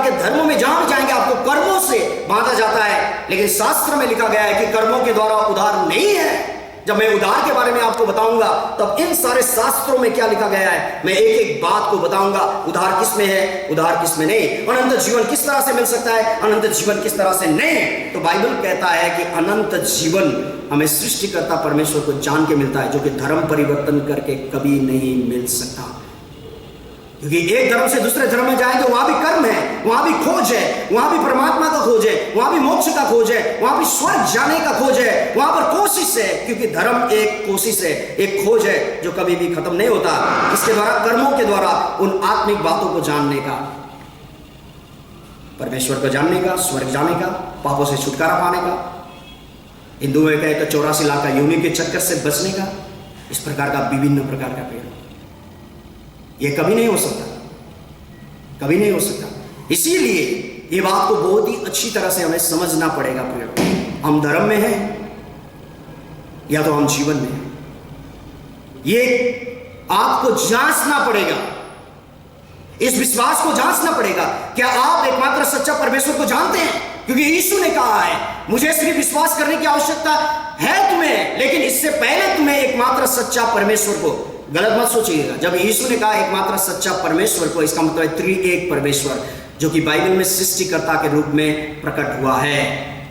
प्रकार के धर्मों में जहां भी जाएंगे आपको कर्मों से बांधा जाता है, लेकिन शास्त्र में लिखा गया है कि कर्मों के द्वारा उद्धार नहीं है। जब मैं उद्धार के बारे में आपको बताऊंगा तब इन सारे शास्त्रों में क्या लिखा गया है मैं एक एक बात को बताऊंगा। उद्धार किस में है, उद्धार किस में नहीं, अनंत जीवन किस तरह से मिल सकता है, अनंत जीवन किस तरह से नहीं। तो बाइबल कहता है कि अनंत जीवन हमें सृष्टिकर्ता परमेश्वर को जान के मिलता है, जो कि धर्म परिवर्तन करके कभी नहीं मिल सकता। क्योंकि एक धर्म से दूसरे धर्म में जाएंगे वहां भी कर्म है, वहां भी खोज है, वहां भी परमात्मा का खोज है, वहां भी मोक्ष का खोज है, वहां भी स्वर्ग जाने का खोज है, वहां पर कोशिश है। क्योंकि धर्म एक कोशिश है, एक खोज है जो कभी भी खत्म नहीं होता। इसके द्वारा, कर्मों के द्वारा उन आत्मिक बातों को जानने का, परमेश्वर को जानने का, स्वर्ग जाने का, पापों से छुटकारा पाने का, हिंदू में कहे तो 84 लाख का योनि के चक्कर से बचने का, इस प्रकार का विभिन्न प्रकार का प्रयोग ये कभी नहीं हो सकता, कभी नहीं हो सकता। इसीलिए ये बात को बहुत ही अच्छी तरह से हमें समझना पड़ेगा। प्रिय, हम धर्म में हैं या तो हम जीवन में हैं, ये आपको जांचना पड़ेगा, इस विश्वास को जांचना पड़ेगा। क्या आप एकमात्र सच्चा परमेश्वर को जानते हैं? क्योंकि यीशु ने कहा है मुझे सिर्फ विश्वास करने की आवश्यकता है तुम्हें, लेकिन इससे पहले तुम्हें एकमात्र सच्चा परमेश्वर को, गलत मत सोचिएगा, जब यीशु ने कहा एकमात्र सच्चा परमेश्वर को, इसका मतलब है त्रिएक परमेश्वर, जो कि बाइबल में सृष्टिकर्ता के रूप में प्रकट हुआ है।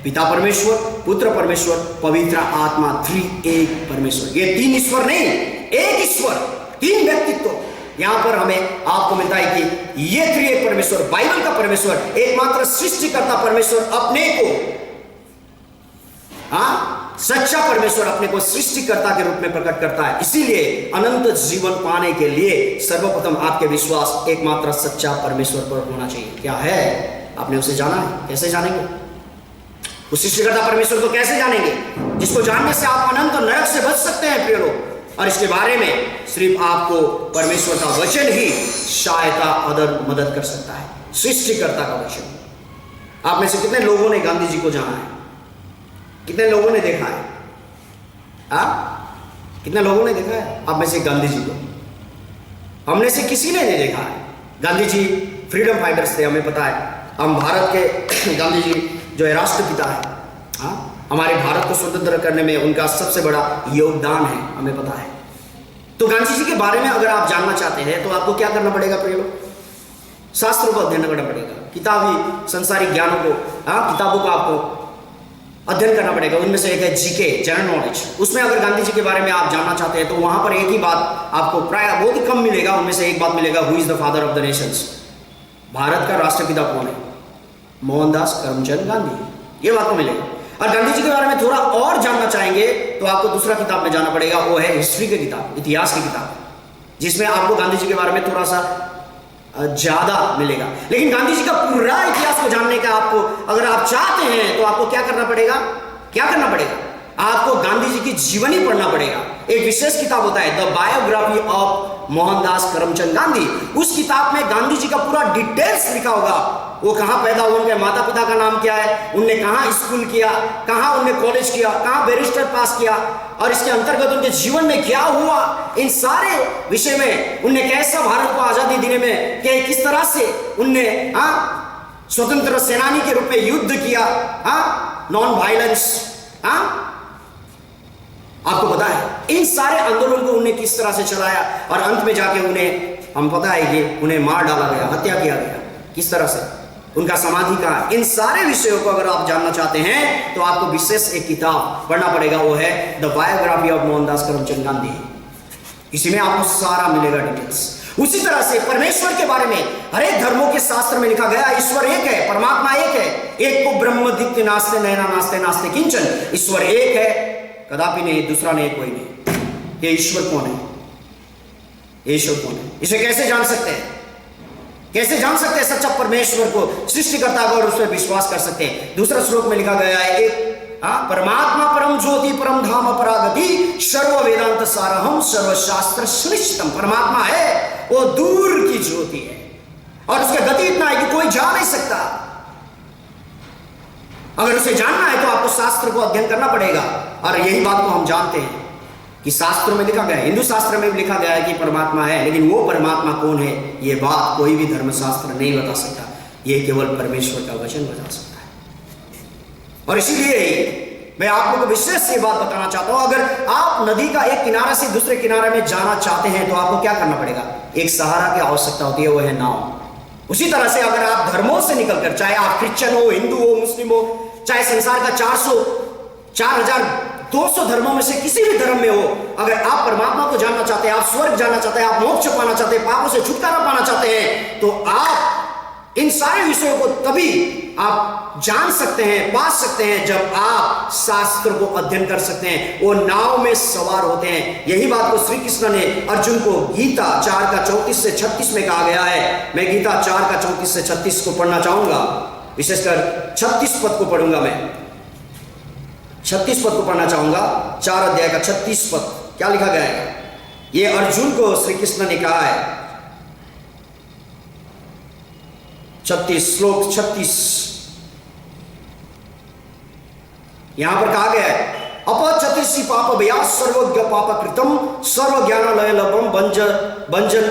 पिता परमेश्वर, पुत्र परमेश्वर, पवित्र आत्मा, त्रिएक परमेश्वर। ये तीन ईश्वर नहीं, एक ईश्वर, तीन व्यक्तित्व यहां पर हमें आपको मिलता है कि ये त्रिएक परमेश्वर, बाइबल का परमेश्वर, एकमात्र सृष्टिकर्ता परमेश्वर अपने को, सच्चा परमेश्वर अपने को सृष्टिकर्ता के रूप में प्रकट करता है। इसीलिए अनंत जीवन पाने के लिए सर्वप्रथम आपके विश्वास एकमात्र सच्चा परमेश्वर पर होना चाहिए। क्या है? आपने उसे जाना है। कैसे जानेंगे उस सृष्टिकर्ता परमेश्वर को? कैसे जानेंगे जिसको जानने से आप अनंत नरक से बच सकते हैं प्रिय लोग। और इसके बारे में सिर्फ आपको परमेश्वर का वचन ही सहायता और मदद कर सकता है, सृष्टिकर्ता का वचन। आप में से कितने लोगों ने गांधी जी को जाना है? कितने लोगों ने देखा है? कितने लोगों ने देखा है आप में से गांधी जी को? हमने से किसी ने नहीं देखा है। गांधी जी फ्रीडम फाइटर्स थे, हमें पता है। हम भारत के गांधी जी जो है राष्ट्रपिता है, हमारे भारत को स्वतंत्र करने में उनका सबसे बड़ा योगदान है, हमें पता है। तो गांधी जी के बारे में अगर आप जानना चाहते हैं तो आपको क्या करना पड़ेगा प्रिय लोग? शास्त्रों को अध्ययन करना पड़ेगा, किताबी संसारिक ज्ञानों को, किताबों का आपको अध्ययन करना पड़ेगा। उनमें से एक है जीके, जनरल नॉलेज। उसमें अगर गांधी जी के बारे में आप जानना चाहते हैं तो वहां पर एक ही बात आपको प्राय बहुत ही कम मिलेगा। उनमें से एक बात मिलेगा, who is the father of the Nations? Bharat का राष्ट्रपिता कौन है? मोहनदास करमचंद गांधी। ये बात को मिलेगा। और गांधी जी के बारे में थोड़ा और जानना चाहेंगे तो आपको दूसरा किताब में जाना पड़ेगा, वो है हिस्ट्री की किताब, इतिहास की किताब, जिसमें आपको गांधी जी के बारे में थोड़ा सा ज्यादा मिलेगा। लेकिन गांधी जी का पूरा इतिहास को जानने का आपको अगर आप चाहते हैं तो आपको क्या करना पड़ेगा? क्या करना पड़ेगा? आपको गांधी जी की जीवनी पढ़ना पड़ेगा। एक विशेष किताब होता है the biography of Mohandas Karamchand Gandhi. उस किताब में गांधी जी का पूरा डिटेल्स लिखा होगा। वो कहां पैदा हुए, उनके माता पिता का नाम क्या है, उनने कहां स्कूल किया, कहां उनने कॉलेज किया, कहां बैरिस्टर पास किया, और इसके अंतर्गत उनके जीवन में क्या हुआ, इन सारे विषय में उनने कैसा भारत को आजादी देने में किस तरह से उनने स्वतंत्र सेनानी के रूप में युद्ध किया, नॉन वायलेंस, आपको पता है इन सारे आंदोलन को उन्हें किस तरह से चलाया, और अंत में जाके उन्हें, हम पता है कि उन्हें मार डाला गया, हत्या किया गया, किस तरह से, उनका समाधि कहां है। इन सारे विषयों को अगर आप जानना चाहते हैं तो आपको विशेष एक किताब पढ़ना पड़ेगा, वो है the biography of Mohandas Karamchand Gandhi. इसी में आपको सारा मिलेगा डिटेल्स। उसी तरह से परमेश्वर के बारे में हर एक धर्मों के शास्त्र में लिखा गया, ईश्वर एक है, परमात्मा एक है, एक को ब्रह्म दित्य नास्ते नैना नास्ते नास्ते किंचन। ईश्वर एक है, कदापि नहीं, दूसरा नहीं, कोई नहीं। ये ईश्वर कौन है? ईश्वर कौन है? इसे कैसे जान सकते हैं? कैसे जान सकते हैं सच्चा परमेश्वर को, सृष्टिकर्ता को, और उस पर विश्वास कर सकते हैं? दूसरा श्लोक में लिखा गया है, एक परमात्मा परम ज्योति परम धाम अपरागति सर्व वेदांत सारहम सर्वशास्त्र श्रेष्ठम। परमात्मा है, वो दूर की ज्योति है, और उसका गति इतना है कि कोई जा नहीं सकता। अगर उसे जानना है तो आपको शास्त्र को अध्ययन करना पड़ेगा। और यही बात को हम जानते हैं कि शास्त्रों में लिखा गया है, हिंदू शास्त्र में भी लिखा गया है कि परमात्मा है, लेकिन वो परमात्मा कौन है ये बात कोई भी धर्मशास्त्र नहीं बता सकता। ये केवल परमेश्वर का वचन बचा सकता है। और इसीलिए मैं आप लोगों को विशेष से बात बताना चाहता हूं, अगर आप नदी का एक किनारे से दूसरे किनारे में जाना चाहते हैं तो आपको क्या करना पड़ेगा? एक सहारा की आवश्यकता होती है, वो है नाव। उसी तरह से अगर आप धर्मों से निकलकर, चाहे आप क्रिश्चियन हो, हिंदू हो, मुस्लिम हो, चाहे संसार का 4200 धर्मों में से किसी भी धर्म में हो, अगर आप परमात्मा को जानना चाहते हैं, आप स्वर्ग जानना चाहते हैं, आप मोक्ष पाना चाहते हैं, पापों से छुटकारा पाना चाहते हैं, तो आप इन सारे विषयों को तभी आप जान सकते हैं, पा सकते हैं, जब आप शास्त्र को अध्ययन कर सकते हैं, वो नाव में सवार होते हैं। यही बात को श्री कृष्ण ने अर्जुन को गीता 4 का 34 से 36 में कहा गया है। मैं गीता 4 का 34 से 36 को पढ़ना चाहूंगा, विशेषकर 36 पद को पढ़ूंगा। मैं 36 पद को पढ़ना चाहूंगा, 4 अध्याय का 36 पद। क्या लिखा गया है? ये अर्जुन को श्री कृष्ण ने कहा है, 36 श्लोक 36 यहां पर कहा गया है, अपचतिषि पाप भया सर्वज्ञ पाप कृतम सर्व ज्ञानालय लभम भंजन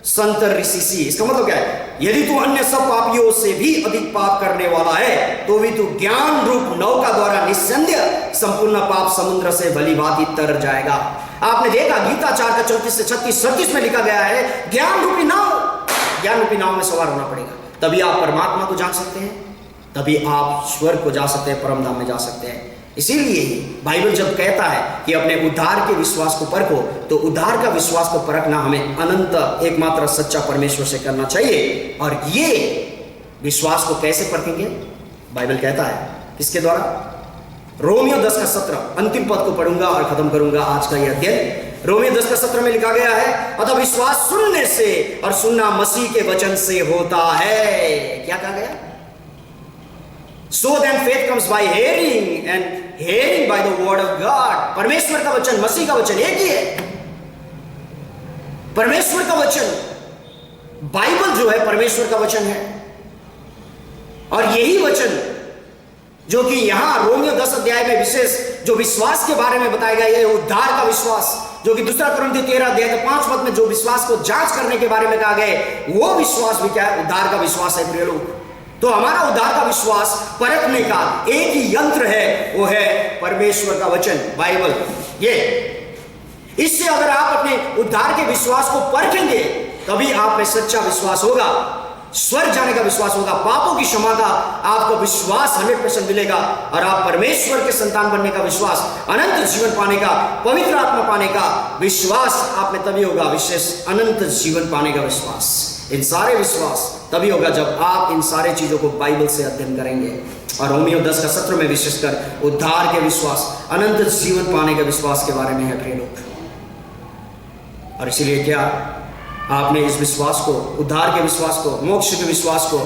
संतर ऋषि। इसका मतलब क्या है? यदि तू अन्य सब पापियों से भी अधिक पाप करने वाला है तो भी तू ज्ञान रूप नौका द्वारा निस्संदेह संपूर्ण पाप समुद्र से भली भांति तर जाएगा। आपने देखा गीता 4 का 34 से 36 में लिखा गया है, ज्ञान रूपी नाव में सवार होना पड़ेगा, तभी आप परमात्मा को जान सकते हैं, तभी आप स्वर्ग को जा सकते हैं, परम धाम में जा सकते हैं। इसीलिए बाइबल जब कहता है कि अपने उद्धार के विश्वास को परखो, तो उद्धार का विश्वास को परखना हमें अनंत एकमात्र सच्चा परमेश्वर से करना चाहिए। और ये विश्वास को कैसे परखेंगे? बाइबल कहता है किसके द्वारा? रोमियो 10 का 17 अंतिम पद को पढ़ूंगा और खत्म करूंगा आज का यह अध्ययन। रोमियो 10 का 17 में लिखा गया है, अतः विश्वास सुनने से और सुनना मसीह के वचन से होता है। क्या कहा गया? So then faith comes by hearing and hearing by the word of God। परमेश्वर का वचन, मसीह का वचन एक ही है। परमेश्वर का वचन, बाइबल जो है परमेश्वर का वचन है। और यही वचन जो कि यहां रोमियो 10 अध्याय में विशेष जो विश्वास के बारे में बताया गया है, उद्धार का विश्वास, जो कि 2 कुरिन्थियों 13 अध्याय 5 पद में जो विश्वास को जांच करने के बारे में कहा गया है, वो विश्वास भी क्या है? उद्धार का विश्वास है प्रिय लोग। तो हमारा उद्धार का विश्वास परखने का एक ही यंत्र है, वो है परमेश्वर का वचन, बाइबल। ये इससे अगर आप अपने उद्धार के विश्वास को परखेंगे, तभी आप में सच्चा विश्वास होगा, स्वर्ग जाने का विश्वास होगा, पापों की क्षमा का आपको विश्वास 100% मिलेगा, और आप परमेश्वर के संतान बनने का विश्वास, अनंत जीवन पाने का, पवित्र आत्मा पाने का विश्वास आप में तभी होगा, विशेष अनंत जीवन पाने का विश्वास। इन सारे विश्वास तभी होगा जब आप इन सारे चीजों को बाइबल से अध्ययन करेंगे। और रोमियो 10 का 17 में विशेषकर उद्धार के विश्वास, अनंत जीवन पाने के विश्वास के बारे में है प्रिय लोग। और इसीलिए क्या आपने इस विश्वास को, उद्धार के विश्वास को, मोक्ष के विश्वास को,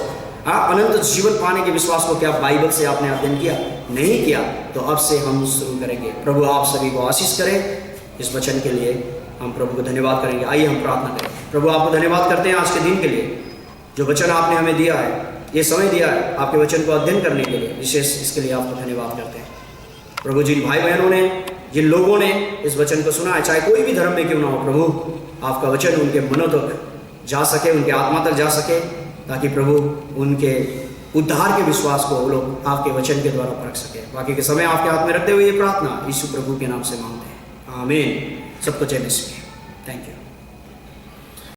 अनंत जीवन पाने के विश्वास को क्या बाइबल से आपने अध्ययन किया? नहीं किया? तो अब से हम शुरू करेंगे। प्रभु आप सभी को आशीष करें। इस वचन के लिए हम प्रभु को धन्यवाद करेंगे। आइए हम प्रार्थना करें। प्रभु आपको धन्यवाद करते हैं आज के दिन के लिए, जो वचन आपने हमें दिया है, ये समय दिया है आपके वचन को अध्ययन करने के लिए, विशेष इसके लिए आपको धन्यवाद करते हैं। प्रभु जिन भाई बहनों ने, जिन लोगों ने इस वचन को सुना है, चाहे कोई भी धर्म में क्यों ना हो, प्रभु आपका वचन उनके मनों तक जा सके, उनके आत्मा तक जा सके, ताकि प्रभु उनके उद्धार के विश्वास को वो लोग आपके वचन के द्वारा परख सके। बाकी के समय आपके हाथ में रखते हुए ये प्रार्थना यीशु प्रभु के नाम से मांगते हैं, आमीन। सबको जय मसीह। Thank you.